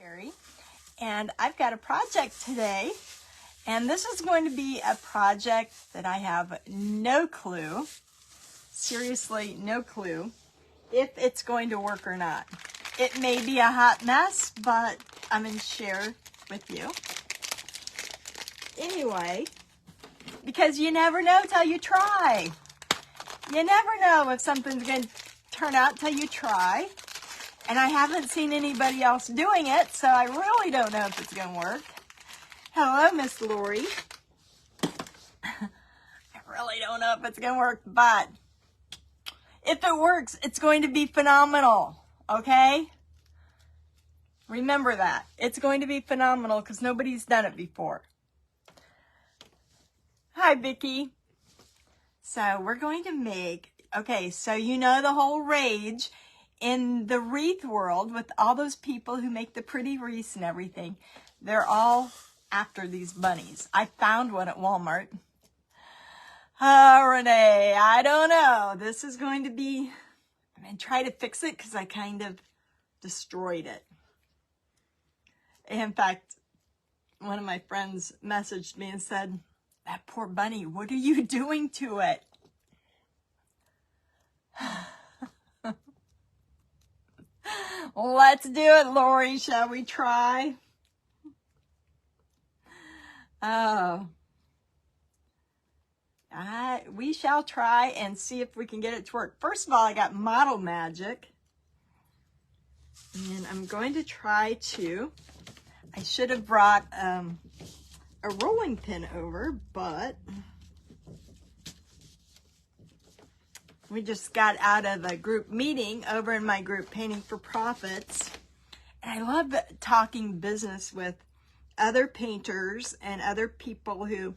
Mary, and I've got a project today, and this is going to be a project that I have no clue, seriously no clue, if it's going to work or not. It may be a hot mess, but I'm going to share with you. Anyway, because you never know till you try. You never know if something's going to turn out till you try. And I haven't seen anybody else doing it, so I really don't know if it's going to work. Hello, Miss Lori. I really don't know if it's going to work, but if it works, it's going to be phenomenal, okay? Remember that. It's going to be phenomenal because nobody's done it before. Hi, Vicki. So we're going to make, okay, so you know the whole rage in the wreath world with all those people who make the pretty wreaths and everything. They're all after these bunnies. I found one at Walmart. Renee, I don't know. This is going to be, I'm going to try to fix it because I kind of destroyed it. In fact, one of my friends messaged me and said, that poor bunny, what are you doing to it? Let's do it, Lori. Shall we try? Oh. We shall try and see if we can get it to work. First of all, I got Model Magic. And I'm going to try to, I should have brought a rolling pin over, but we just got out of a group meeting over in my group, Painting for Profits. And I love talking business with other painters and other people who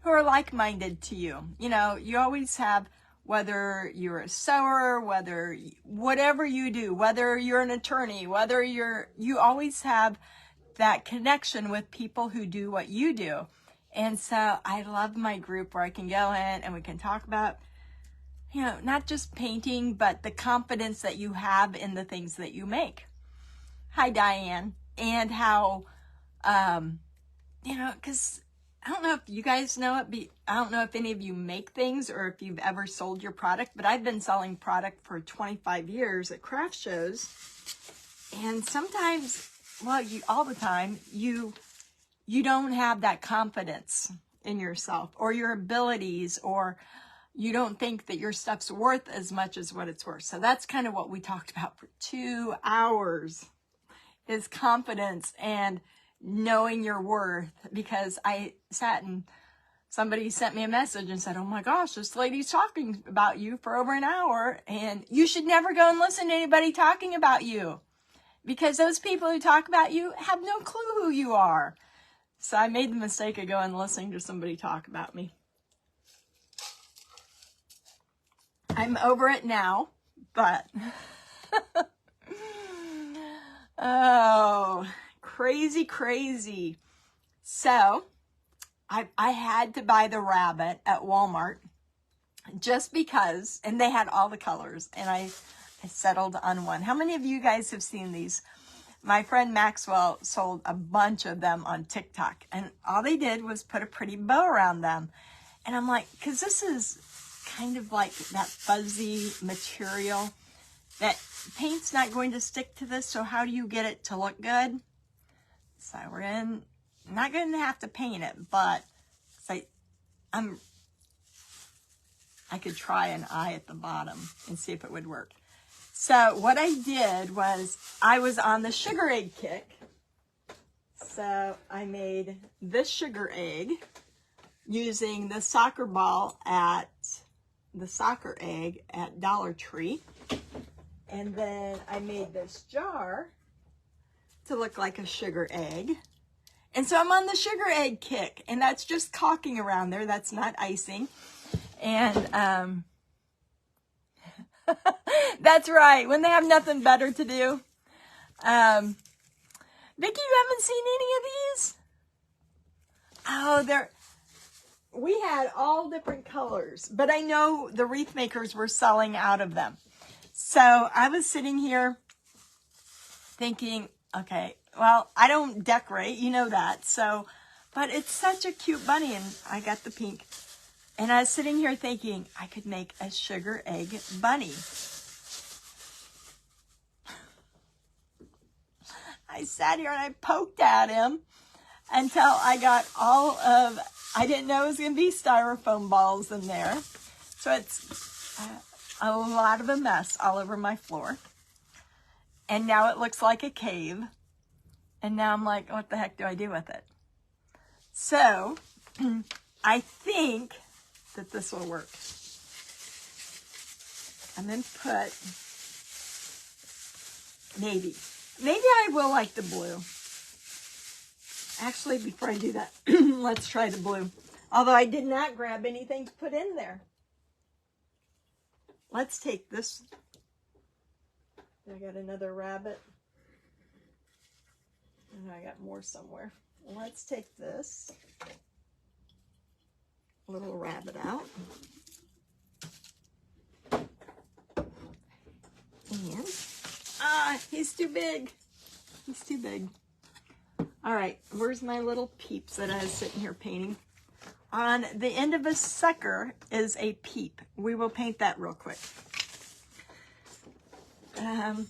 are like-minded to you. You know, you always have, whether you're a sewer, whatever you do, whether you're an attorney, you always have that connection with people who do what you do. And so I love my group where I can go in and we can talk about, you know, not just painting, but the confidence that you have in the things that you make. Hi, Diane. And how, you know, because I don't know if you guys know it, I don't know if any of you make things or if you've ever sold your product, but I've been selling product for 25 years at craft shows. And sometimes, well, all the time, you don't have that confidence in yourself or your abilities, or you don't think that your stuff's worth as much as what it's worth. So that's kind of what we talked about for 2 hours, is confidence and knowing your worth. Because I sat and somebody sent me a message and said, oh my gosh, this lady's talking about you for over an hour, and you should never go and listen to anybody talking about you, because those people who talk about you have no clue who you are. So I made the mistake of going and listening to somebody talk about me. I'm over it now, but oh, crazy. So I had to buy the rabbit at Walmart just because, and they had all the colors, and I settled on one. How many of you guys have seen these? My friend Maxwell sold a bunch of them on TikTok, and all they did was put a pretty bow around them. And I'm like, because this is kind of like that fuzzy material that paint's not going to stick to this, so how do you get it to look good? So I'm not going to have to paint it, but I could try an eye at the bottom and see if it would work. So what I did was, I was on the sugar egg kick. So I made this sugar egg using the soccer ball at the soccer egg at Dollar Tree. And then I made this jar to look like a sugar egg. And so I'm on the sugar egg kick, and that's just caulking around there. That's not icing. And that's right, when they have nothing better to do. Vicki, you haven't seen any of these? Oh, we had all different colors, but I know the wreath makers were selling out of them. So I was sitting here thinking, okay, well, I don't decorate, you know that. So, but it's such a cute bunny, and I got the pink. And I was sitting here thinking I could make a sugar egg bunny. I sat here and I poked at him until I got I didn't know it was going to be styrofoam balls in there. So it's a lot of a mess all over my floor. And now it looks like a cave. And now I'm like, what the heck do I do with it? So I think that this will work. I'm going to put, maybe I will like the blue. Actually, before I do that, let's try the blue. Although I did not grab anything to put in there. Let's take this. I got another rabbit. And I got more somewhere. Let's take this little rabbit out. And, he's too big. He's too big. All right, where's my little peeps that I was sitting here painting? On the end of a sucker is a peep. We will paint that real quick.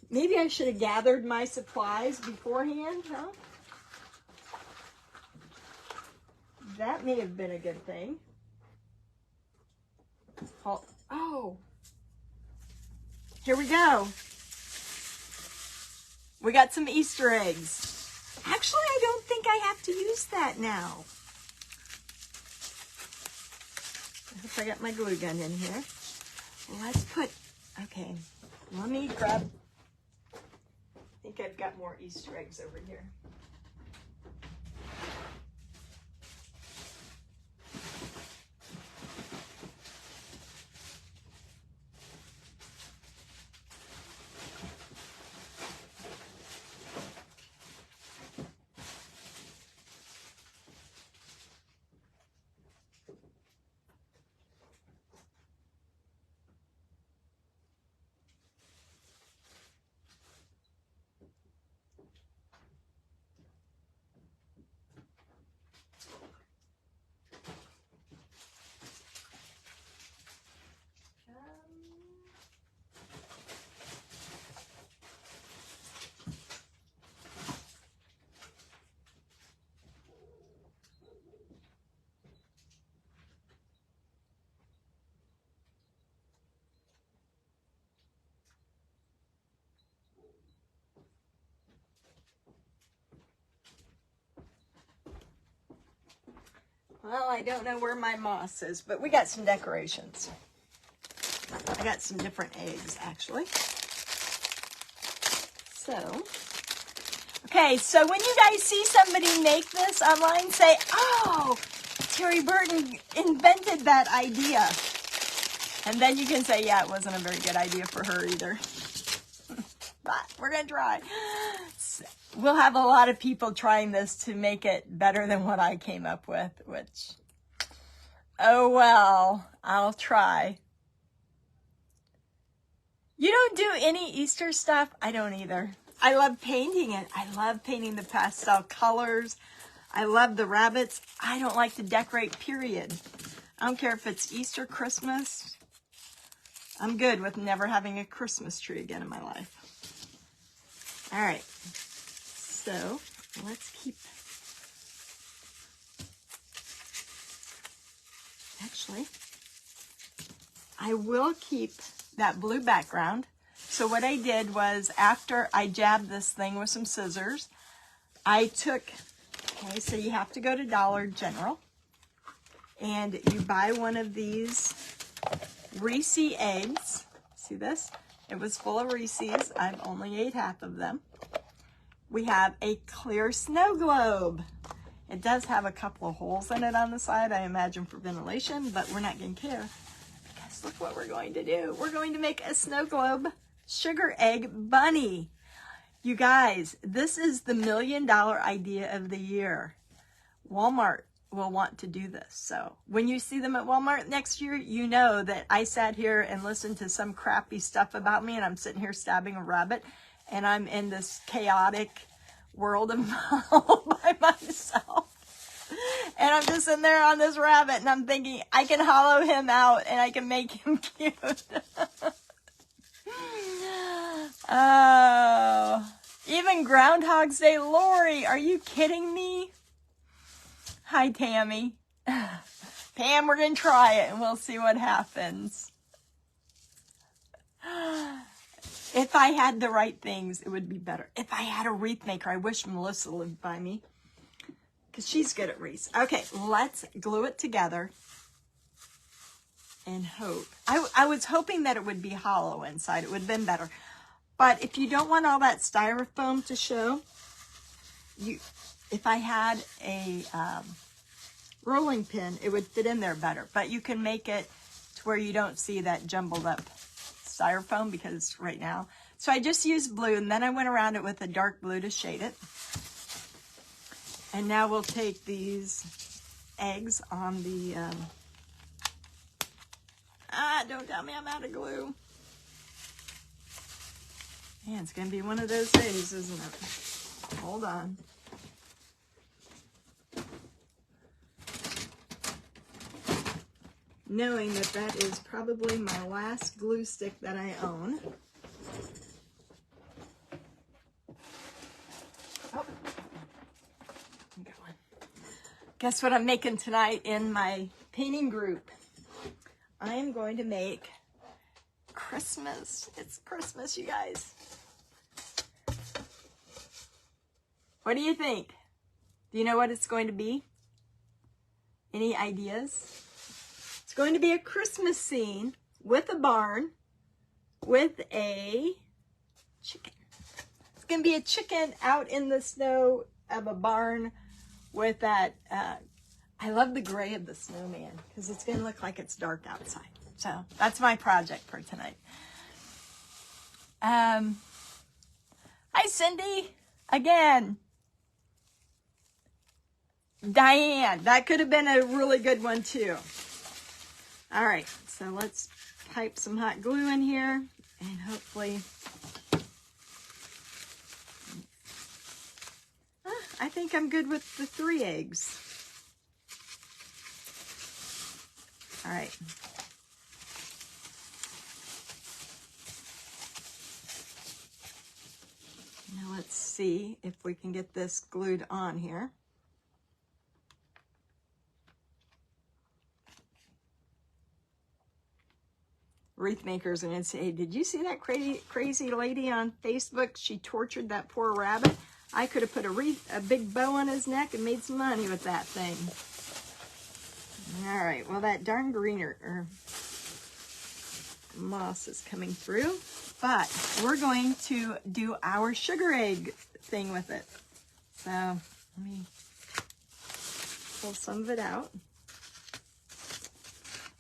Maybe I should have gathered my supplies beforehand, huh? That may have been a good thing. Oh, here we go. We got some Easter eggs. Actually, I don't think I have to use that now. I hope I got my glue gun in here. Let's put, okay, let me grab, I think I've got more Easter eggs over here. Well, I don't know where my moss is, but we got some decorations. I got some different eggs, actually. So, okay, so when you guys see somebody make this online, say, oh, Terry Burton invented that idea. And then you can say, yeah, it wasn't a very good idea for her either. But we're going to try. We'll have a lot of people trying this to make it better than what I came up with, which, oh well, I'll try. You don't do any Easter stuff? I don't either. I love painting it. I love painting the pastel colors. I love the rabbits. I don't like to decorate, period. I don't care if it's Easter, Christmas. I'm good with never having a Christmas tree again in my life. All right. So let's keep, actually, I will keep that blue background. So what I did was after I jabbed this thing with some scissors, I took, okay, so you have to go to Dollar General and you buy one of these Reese eggs. See this? It was full of Reese's. I've only ate half of them. We have a clear snow globe. It does have a couple of holes in it on the side, I imagine for ventilation, but we're not going to care because look what we're going to do. We're going to make a snow globe sugar egg bunny. You guys, this is the $1 million idea of the year. Walmart will want to do this. So when you see them at Walmart next year, you know that I sat here and listened to some crappy stuff about me and I'm sitting here stabbing a rabbit and I'm in this chaotic world of all by myself. And I'm just sitting there on this rabbit, and I'm thinking, I can hollow him out, and I can make him cute. Oh, even Groundhog's Day. Lori, are you kidding me? Hi, Tammy. Pam, we're going to try it, and we'll see what happens. If I had the right things, it would be better. If I had a wreath maker, I wish Melissa lived by me, because she's good at wreaths. Okay, let's glue it together and hope. I was hoping that it would be hollow inside. It would have been better. But if you don't want all that styrofoam to show, if I had a rolling pin, it would fit in there better. But you can make it to where you don't see that jumbled up styrofoam, because right now. So I just used blue, and then I went around it with a dark blue to shade it. And now we'll take these eggs on the, don't tell me I'm out of glue. Man, it's going to be one of those days, isn't it? Hold on. Knowing that that is probably my last glue stick that I own. Oh, I'm going. Guess what I'm making tonight in my painting group? I am going to make Christmas. It's Christmas, you guys. What do you think? Do you know what it's going to be? Any ideas? It's going to be a Christmas scene with a barn with a chicken. It's going to be a chicken out in the snow of a barn with that. I love the gray of the snowman, because it's going to look like it's dark outside. So that's my project for tonight. Hi, Cindy. Again. Diane. That could have been a really good one, too. All right. So let's pipe some hot glue in here, and hopefully... I think I'm good with the 3 eggs. All right. Now let's see if we can get this glued on here. Wreath makers are going to say, did you see that crazy lady on Facebook? She tortured that poor rabbit. I could have put a big bow on his neck and made some money with that thing. All right, well, that darn greener moss is coming through, but we're going to do our sugar egg thing with it. So let me pull some of it out.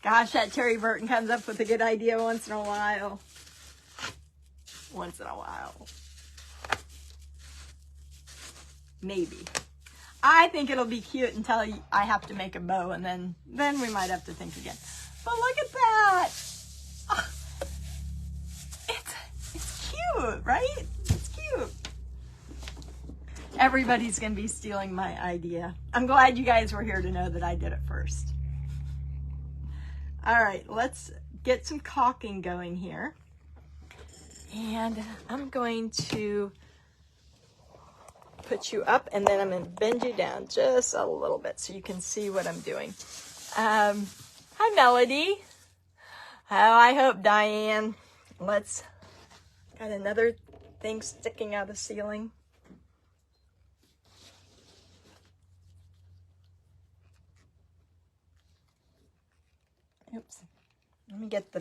Gosh, that Terry Burton comes up with a good idea once in a while. Once in a while. Maybe. I think it'll be cute until I have to make a bow, and then we might have to think again. But look at that! Oh, it's cute, right? It's cute. Everybody's going to be stealing my idea. I'm glad you guys were here to know that I did it first. All right, let's get some caulking going here. And I'm going to put you up, and then I'm going to bend you down just a little bit so you can see what I'm doing. Hi, Melody. Oh, I hope, Diane. Got another thing sticking out of the ceiling. Oops. Let me get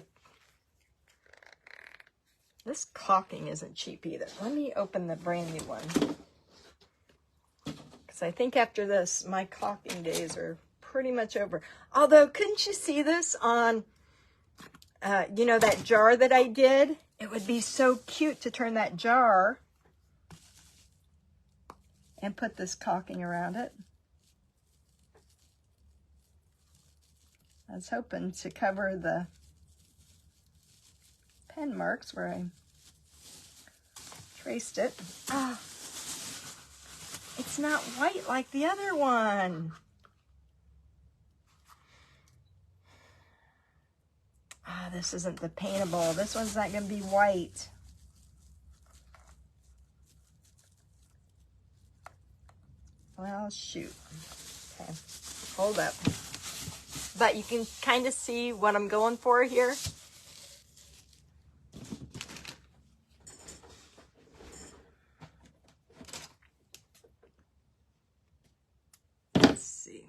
this caulking isn't cheap either. Let me open the brand new one. Because I think after this, my caulking days are pretty much over. Although, couldn't you see this on, you know, that jar that I did? It would be so cute to turn that jar and put this caulking around it. I was hoping to cover the pen marks where I traced it. Ah. it's not white like the other one. Ah, this isn't the paintable. This one's not going to be white. Well, shoot. Okay, hold up. But you can kind of see what I'm going for here. Let's see.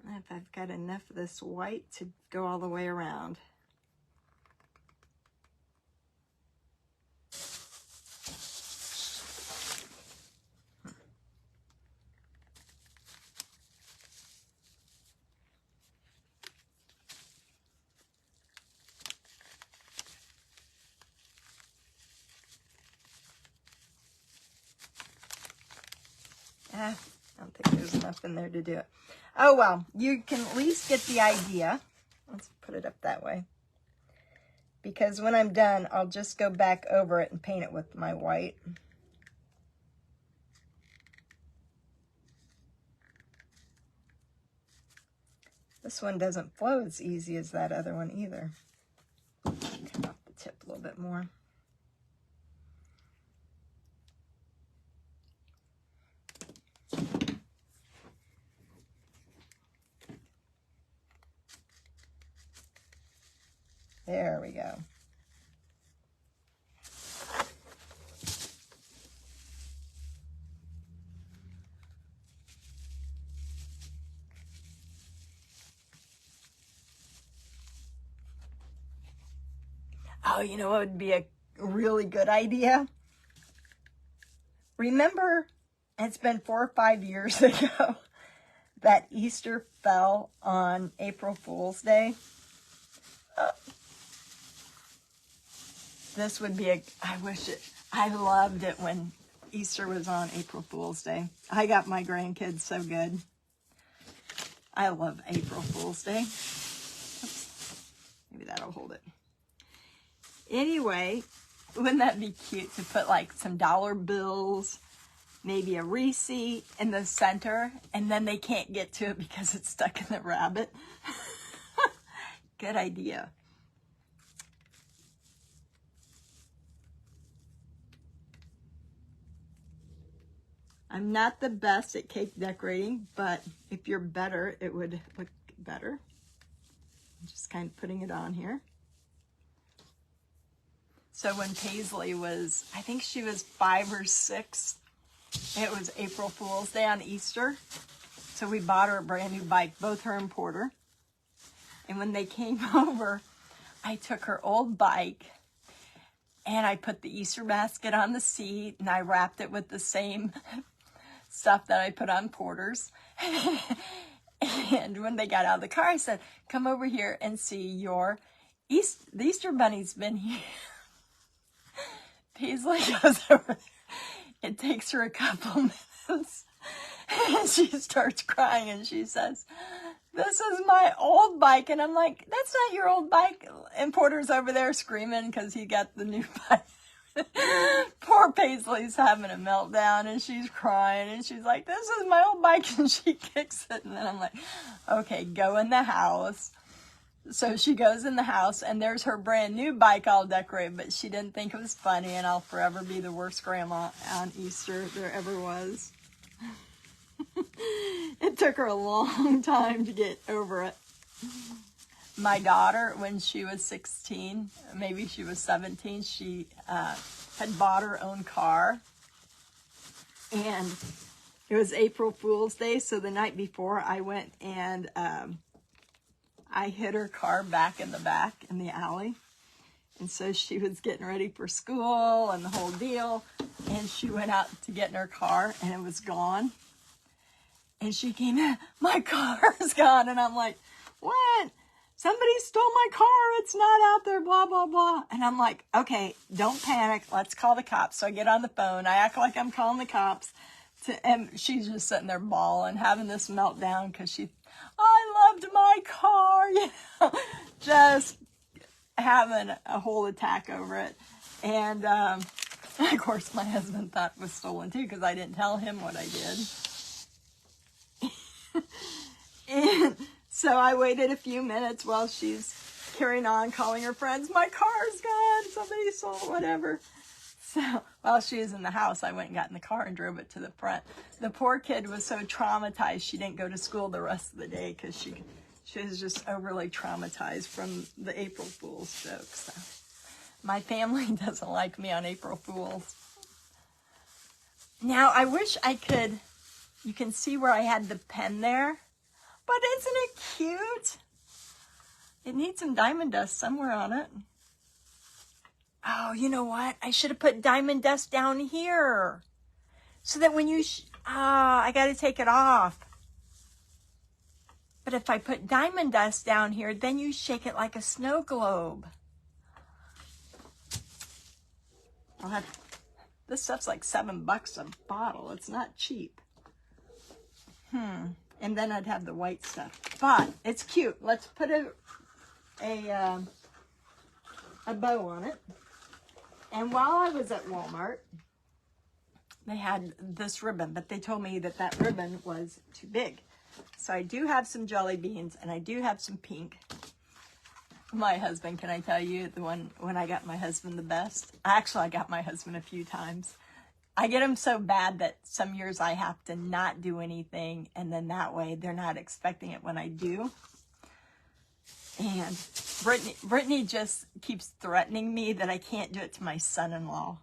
If I've got enough of this white to go all the way around. I don't think there's enough in there to do it. Oh, well, you can at least get the idea. Let's put it up that way. Because when I'm done, I'll just go back over it and paint it with my white. This one doesn't flow as easy as that other one either. Come off the tip a little bit more. There we go. Oh, you know what would be a really good idea? Remember, it's been 4 or 5 years ago that Easter fell on April Fool's Day. This would be I loved it when Easter was on April Fool's Day. I got my grandkids so good. I love April Fool's Day. Oops. Maybe that'll hold it. Anyway, wouldn't that be cute to put like some dollar bills, maybe a receipt in the center, and then they can't get to it because it's stuck in the rabbit? Good idea. I'm not the best at cake decorating, but if you're better, it would look better. I'm just kind of putting it on here. So when Paisley was, I think she was 5 or 6, it was April Fool's Day on Easter. So we bought her a brand new bike, both her and Porter. And when they came over, I took her old bike and I put the Easter basket on the seat and I wrapped it with the same stuff that I put on Porter's. And when they got out of the car, I said, come over here and see the Easter bunny's been here. Paisley goes over there. It takes her a couple minutes. And she starts crying and she says, this is my old bike. And I'm like, that's not your old bike. And Porter's over there screaming because he got the new bike. Poor Paisley's having a meltdown and she's crying and she's like, this is my old bike, and she kicks it. And then I'm like, okay, go in the house. So she goes in the house and there's her brand new bike all decorated, but she didn't think it was funny, and I'll forever be the worst grandma on Easter there ever was. It took her a long time to get over it. My daughter, when she was 16, maybe she was 17, she had bought her own car. And it was April Fool's Day, so the night before I went and I hid her car back in the alley. And so she was getting ready for school and the whole deal. And she went out to get in her car and it was gone. And she came in, my car is gone. And I'm like, what? Somebody stole my car. It's not out there, blah, blah, blah. And I'm like, okay, don't panic. Let's call the cops. So I get on the phone. I act like I'm calling the cops. And she's just sitting there bawling, having this meltdown because I loved my car. You know, just having a whole attack over it. And Of course, my husband thought it was stolen too because I didn't tell him what I did. And so I waited a few minutes while she's carrying on, calling her friends, my car's gone, somebody stole it, whatever. So while she was in the house, I went and got in the car and drove it to the front. The poor kid was so traumatized she didn't go to school the rest of the day because she was just overly traumatized from the April Fool's jokes. So my family doesn't like me on April Fool's. Now, I wish I could, you can see where I had the pen there, but isn't it cute? It needs some diamond dust somewhere on it. Oh, you know what? I should have put diamond dust down here so that when you, I got to take it off. But if I put diamond dust down here, then you shake it like a snow globe. This stuff's like $7 a bottle. It's not cheap. And then I'd have the white stuff. But it's cute. Let's put a bow on it. And while I was at Walmart, they had this ribbon, but they told me that that ribbon was too big. So I do have some jelly beans, and I do have some pink. My husband, can I tell you, the one when I got my husband the best? Actually, I got my husband a few times. I get him so bad that some years I have to not do anything, and then that way they're not expecting it when I do. And Brittany just keeps threatening me that I can't do it to my son-in-law.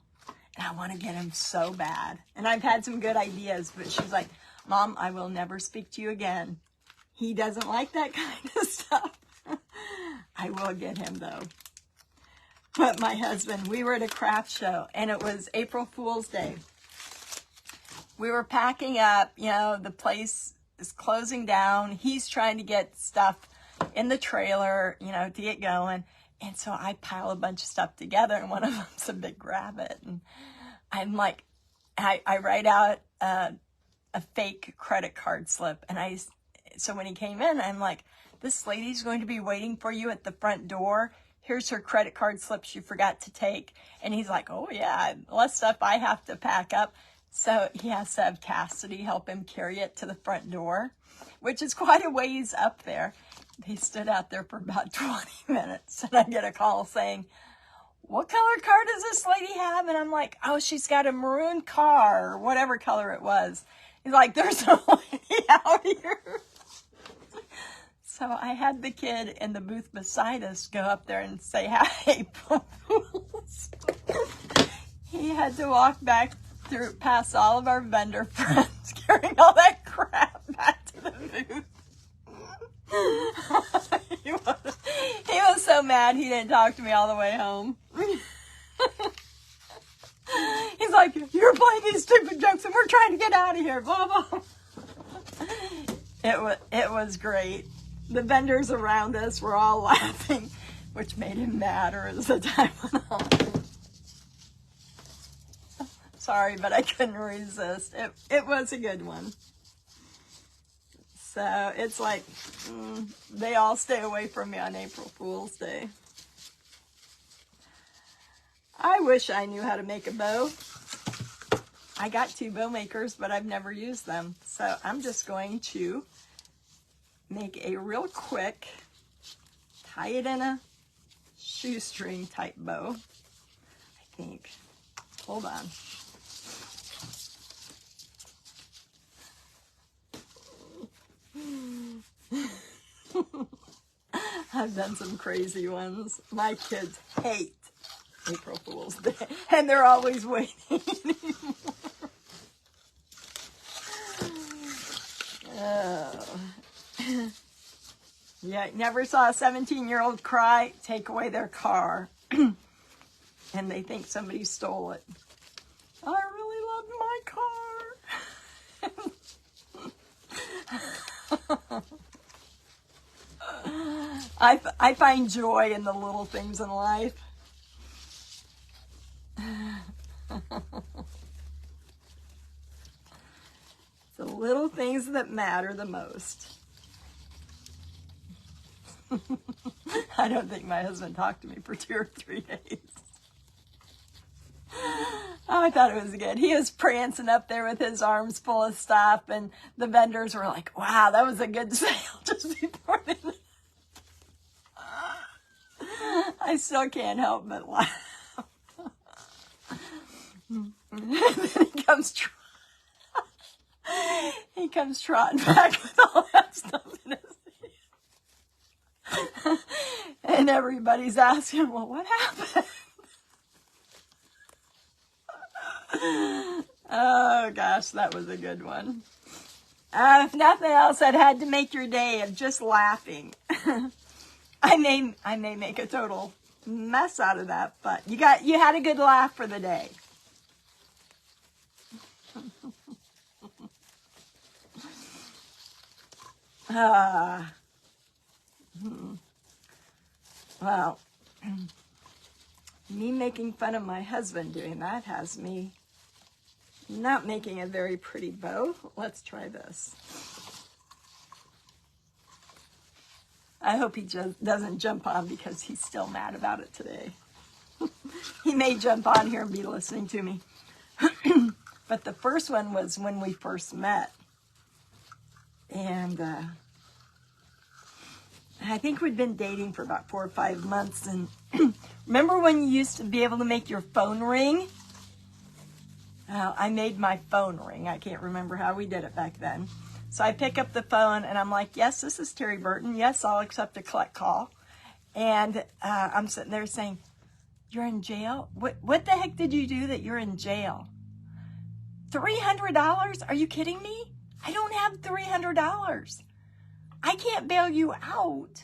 And I want to get him so bad. And I've had some good ideas, but she's like, Mom, I will never speak to you again. He doesn't like that kind of stuff. I will get him, though. But my husband, we were at a craft show, and it was April Fool's Day. We were packing up, you know, the place is closing down. He's trying to get stuff in the trailer, you know, to get going. And so I pile a bunch of stuff together, and one of them's a big rabbit. And I'm like, I write out a fake credit card slip. And so when he came in, I'm like, this lady's going to be waiting for you at the front door. Here's her credit card slip she forgot to take. And he's like, oh yeah, less stuff I have to pack up. So he has to have Cassidy help him carry it to the front door, which is quite a ways up there. They stood out there for about 20 minutes, and I get a call saying, what color car does this lady have? And I'm like, oh, she's got a maroon car, or whatever color it was. He's like, there's no lady out here. So I had the kid in the booth beside us go up there and say, hi, April Fools. He had to walk back past all of our vendor friends carrying all that crap back to the booth. He was so mad he didn't talk to me all the way home. He's like, you're playing these stupid jokes and we're trying to get out of here, blah, blah. It was great. The vendors around us were all laughing, which made him madder as the time went on. Sorry, but I couldn't resist. It was a good one. So it's like, they all stay away from me on April Fool's Day. I wish I knew how to make a bow. I got 2 bow makers, but I've never used them. So I'm just going to make a real quick, tie it in a shoestring type bow, I think. Hold on. I've done some crazy ones. My kids hate April Fool's Day, and they're always waiting anymore. Oh. Yeah, never saw a 17-year-old cry, take away their car, and they think somebody stole it. I really love my car. I find joy in the little things in life. The little things that matter the most. I don't think my husband talked to me for 2 or 3 days. Oh, I thought it was good. He was prancing up there with his arms full of stuff, and the vendors were like, wow, that was a good sale just before they... I still can't help but laugh. And then he comes trotting back with all that stuff in his hand. And everybody's asking, well, what happened? Oh gosh, that was a good one. If nothing else, that had to make your day of just laughing. I may make a total mess out of that, but you had a good laugh for the day. Well, me making fun of my husband doing that has me not making a very pretty bow. Let's try this. I hope he just doesn't jump on because he's still mad about it today. He may jump on here and be listening to me. But the first one was when we first met. And I think we'd been dating for about 4 or 5 months. And remember when you used to be able to make your phone ring? I made my phone ring. I can't remember how we did it back then. So I pick up the phone and I'm like, yes, this is Terry Burton. Yes, I'll accept a collect call. And I'm sitting there saying, you're in jail? What the heck did you do that you're in jail? $300? Are you kidding me? I don't have $300. I can't bail you out.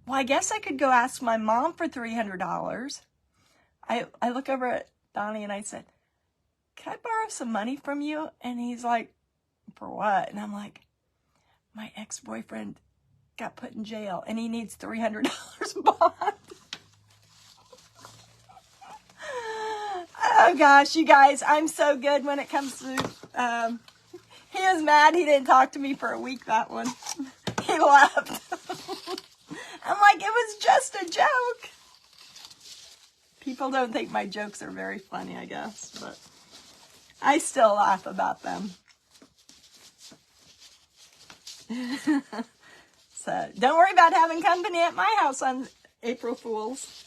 Well, I guess I could go ask my mom for $300. I look over at Donnie and I said, can I borrow some money from you? And he's like, for what? And I'm like, my ex-boyfriend got put in jail and he needs $300 bond. Oh gosh, you guys, I'm so good when it comes to, he was mad he didn't talk to me for a week, that one. He left. I'm like, it was just a joke. People don't think my jokes are very funny, I guess, but I still laugh about them. So don't worry about having company at my house on April Fools.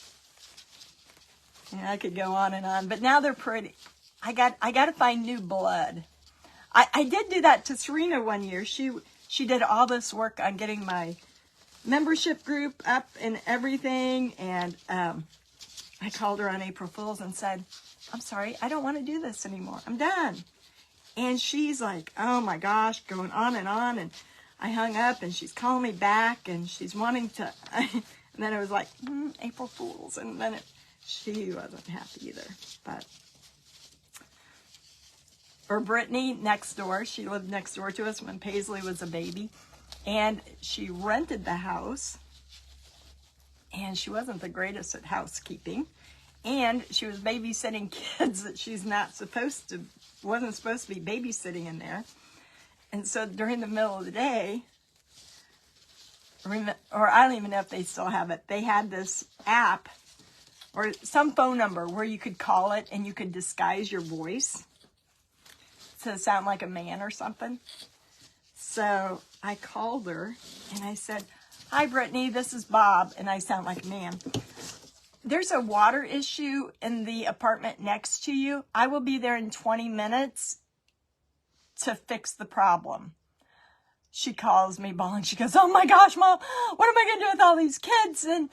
Yeah, I could go on and on, but now they're pretty. I got to find new blood. I did do that to Serena one year. She did all this work on getting my membership group up and everything, and I called her on April Fools and said, I'm sorry, I don't want to do this anymore. I'm done. And she's like, oh my gosh, going on, and I hung up, and she's calling me back, and she's wanting to, and then it was like, April Fools, and then she wasn't happy either, but. Or Brittany next door, she lived next door to us when Paisley was a baby, and she rented the house, and she wasn't the greatest at housekeeping, and she was babysitting kids that she's wasn't supposed to be babysitting in there. And so during the middle of the day, or I don't even know if they still have it, they had this app or some phone number where you could call it and you could disguise your voice to sound like a man or something. So I called her and I said, hi, Brittany, this is Bob, and I sound like a man. There's a water issue in the apartment next to you. I will be there in 20 minutes to fix the problem. She calls me bawling. She goes, oh my gosh, Mom, what am I going to do with all these kids? And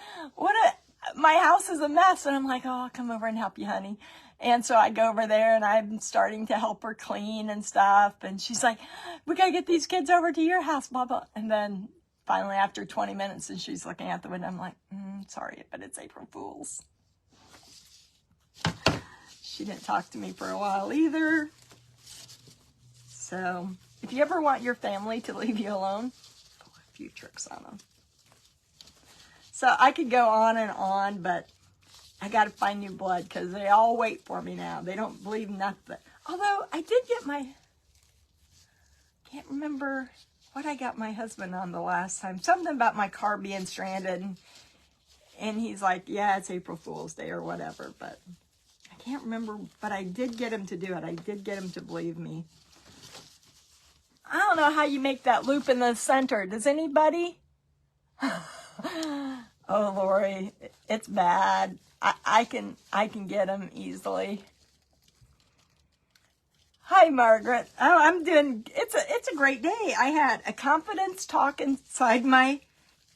my house is a mess. And I'm like, oh, I'll come over and help you, honey. And so I go over there and I'm starting to help her clean and stuff. And she's like, we got to get these kids over to your house, blah, blah. And then finally after 20 minutes and she's looking out the window, I'm like, sorry, but it's April Fools. She didn't talk to me for a while either. So if you ever want your family to leave you alone, pull a few tricks on them. So I could go on and on, but I got to find new blood because they all wait for me now. They don't believe nothing. Although I did get can't remember what I got my husband on the last time. Something about my car being stranded. And he's like, yeah, it's April Fool's Day or whatever. But I can't remember, but I did get him to do it. I did get him to believe me. I don't know how you make that loop in the center. Does anybody? Oh, Lori, it's bad. I can get him easily. Hi, Margaret. Oh, I'm doing, it's a great day. I had a confidence talk inside my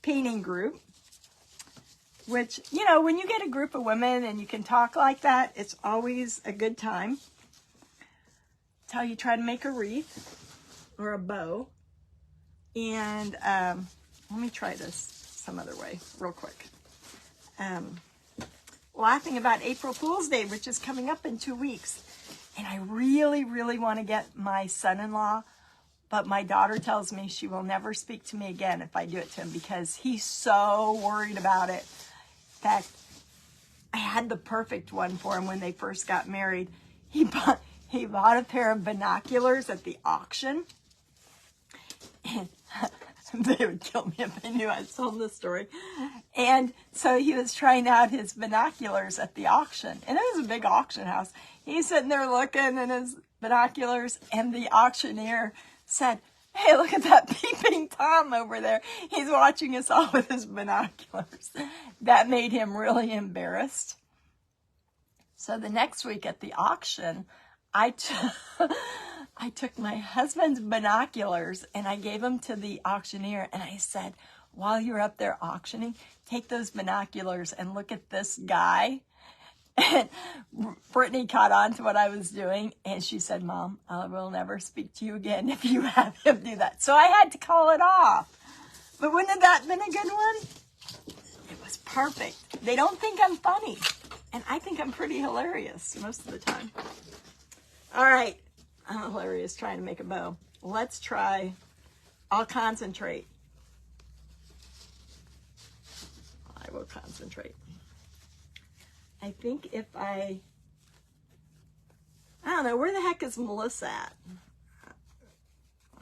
painting group, which, you know, when you get a group of women and you can talk like that, it's always a good time. It's how you try to make a wreath or a bow. And let me try this some other way real quick. Laughing about April Fool's Day, which is coming up in 2 weeks. And I really, really want to get my son-in-law, but my daughter tells me she will never speak to me again if I do it to him because he's so worried about it. In fact, I had the perfect one for him when they first got married. He bought a pair of binoculars at the auction. And they would kill me if they knew I told this story. And so he was trying out his binoculars at the auction. And it was a big auction house. He's sitting there looking in his binoculars, and the auctioneer said, "Hey, look at that peeping Tom over there. He's watching us all with his binoculars." That made him really embarrassed. So the next week at the auction, I took my husband's binoculars and I gave them to the auctioneer, and I said, "While you're up there auctioning, take those binoculars and look at this guy." And Brittany caught on to what I was doing, and she said, "Mom, I will never speak to you again if you have him do that." So I had to call it off. But wouldn't that have been a good one? It was perfect. They don't think I'm funny, and I think I'm pretty hilarious most of the time. All right. I'm hilarious trying to make a bow. Let's try. I'll concentrate. I will concentrate. I think if I don't know, where the heck is Melissa at?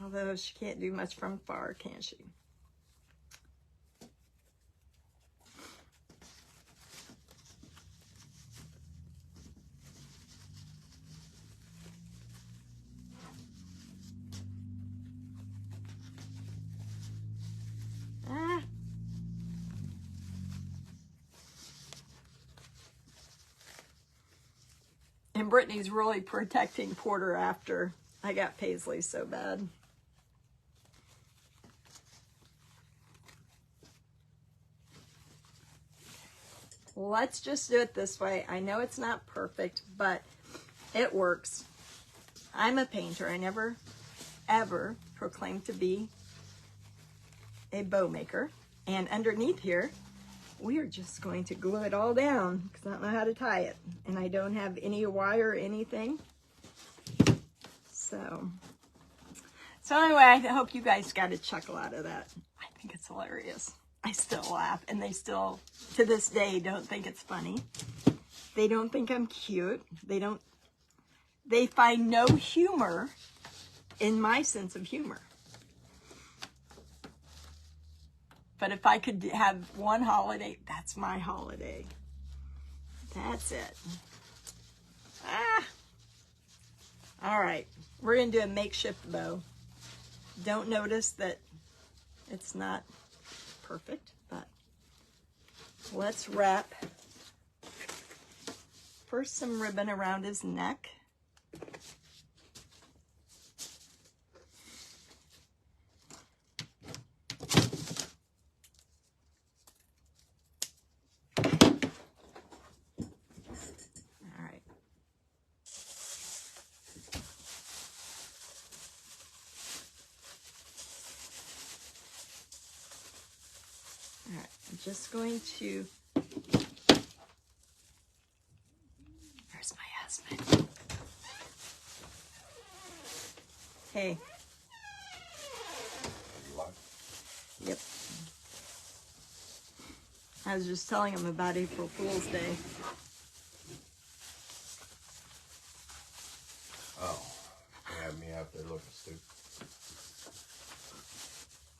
Although she can't do much from far, can she? And Brittany's really protecting Porter after I got Paisley so bad. Let's just do it this way. I know it's not perfect, but it works. I'm a painter. I never, ever proclaimed to be a bow maker. And underneath here, we are just going to glue it all down because I don't know how to tie it. And I don't have any wire or anything. So anyway, I hope you guys got a chuckle out of that. I think it's hilarious. I still laugh, and they still, to this day, don't think it's funny. They don't think I'm cute. They find no humor in my sense of humor. But if I could have one holiday, that's my holiday. That's it. All right. We're going to do a makeshift bow. Don't notice that it's not perfect, but let's wrap first some ribbon around his neck. Just going to, where's my husband? Hey. Yep. I was just telling him about April Fool's Day. Oh, you had me out there looking stupid.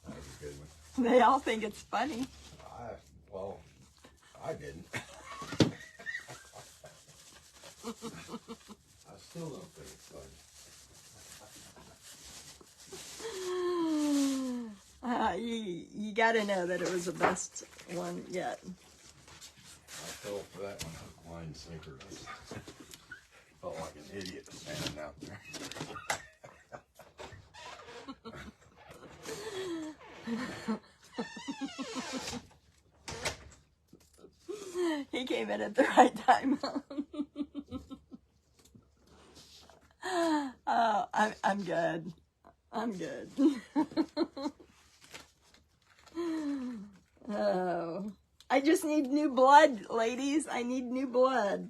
That was a good one. They all think it's funny. Well, I didn't. still don't think it's funny. You got to know that it was the best one yet. I fell for that one hook, line, sinker. Felt like an idiot standing out there. He came in at the right time. Oh, I'm good. I'm good. Oh, I just need new blood, ladies. I need new blood.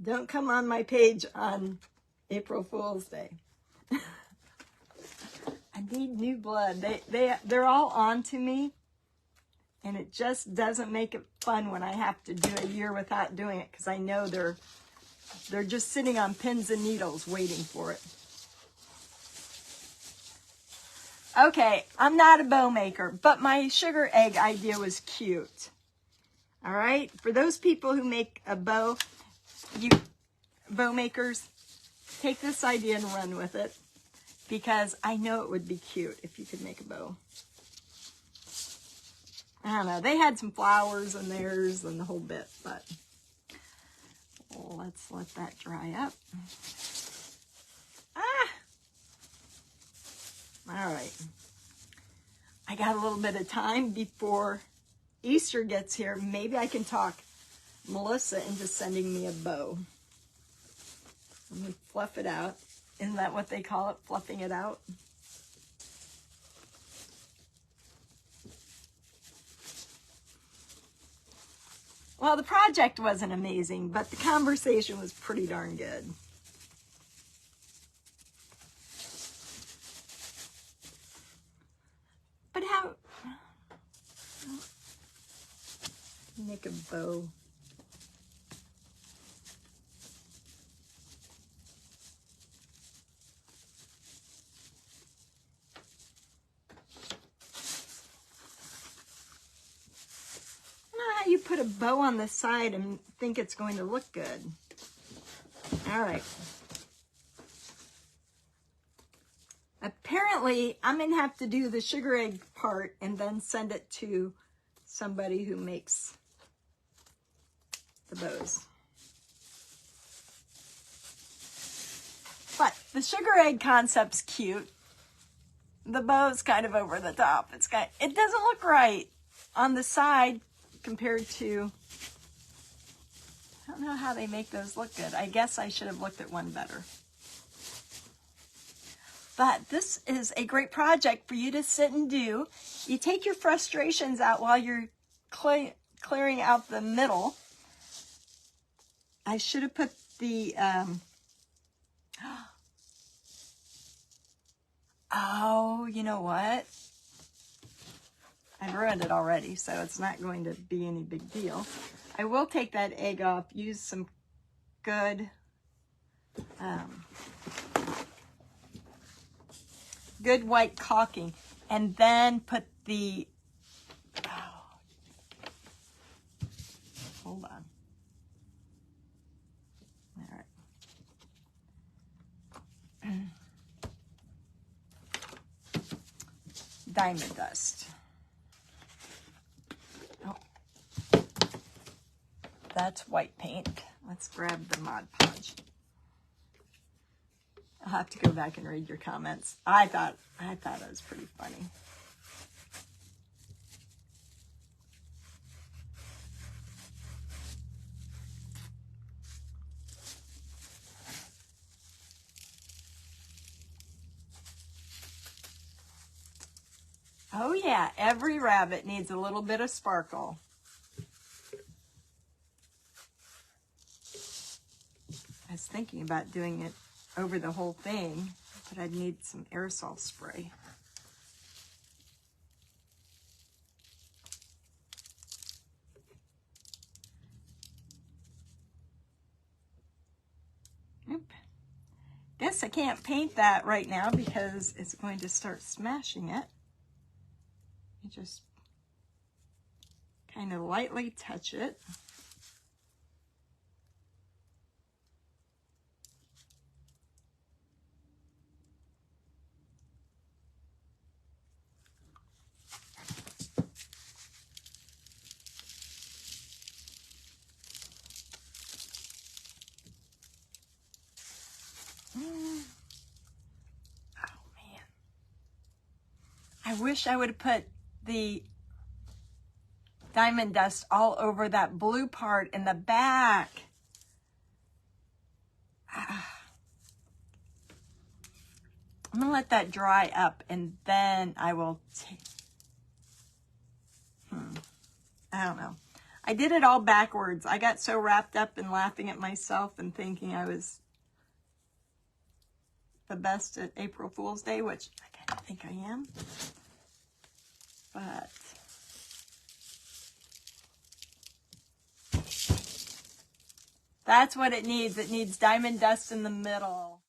Don't come on my page on April Fool's Day. I need new blood. They're all on to me, and it just doesn't make it fun when I have to do a year without doing it, because I know they're just sitting on pins and needles waiting for it. Okay, I'm not a bow maker, but my sugar egg idea was cute. All right, for those people who make a bow, you bow makers, take this idea and run with it, because I know it would be cute if you could make a bow. I don't know, they had some flowers in theirs and the whole bit, but let's let that dry up. All right. I got a little bit of time before Easter gets here. Maybe I can talk Melissa into sending me a bow. Let me fluff it out. Isn't that what they call it? Fluffing it out? Well, the project wasn't amazing, but the conversation was pretty darn good. But how... make a bow. I don't know how you put a bow on the side and think it's going to look good. All right. Apparently, I'm going to have to do the sugar egg part and then send it to somebody who makes the bows. But the sugar egg concept's cute. The bow's kind of over the top. It doesn't look right on the side compared to... I don't know how they make those look good. I guess I should have looked at one better. But this is a great project for you to sit and do. You take your frustrations out while you're clearing out the middle. I should have put the... oh, you know what? I've ruined it already, so it's not going to be any big deal. I will take that egg off, use some good... good white caulking, and then put the, hold on. All right. Diamond dust. Oh, that's white paint. Let's grab the Mod Podge. I'll have to go back and read your comments. I thought it was pretty funny. Oh yeah, every rabbit needs a little bit of sparkle. I was thinking about doing it over the whole thing, but I'd need some aerosol spray. Oop. Guess I can't paint that right now because it's going to start smashing it. You just kind of lightly touch it. I wish I would have put the diamond dust all over that blue part in the back. I'm going to let that dry up and then I will I don't know. I did it all backwards. I got so wrapped up in laughing at myself and thinking I was the best at April Fool's Day, which I kind of think I am. But that's what it needs. It needs diamond dust in the middle.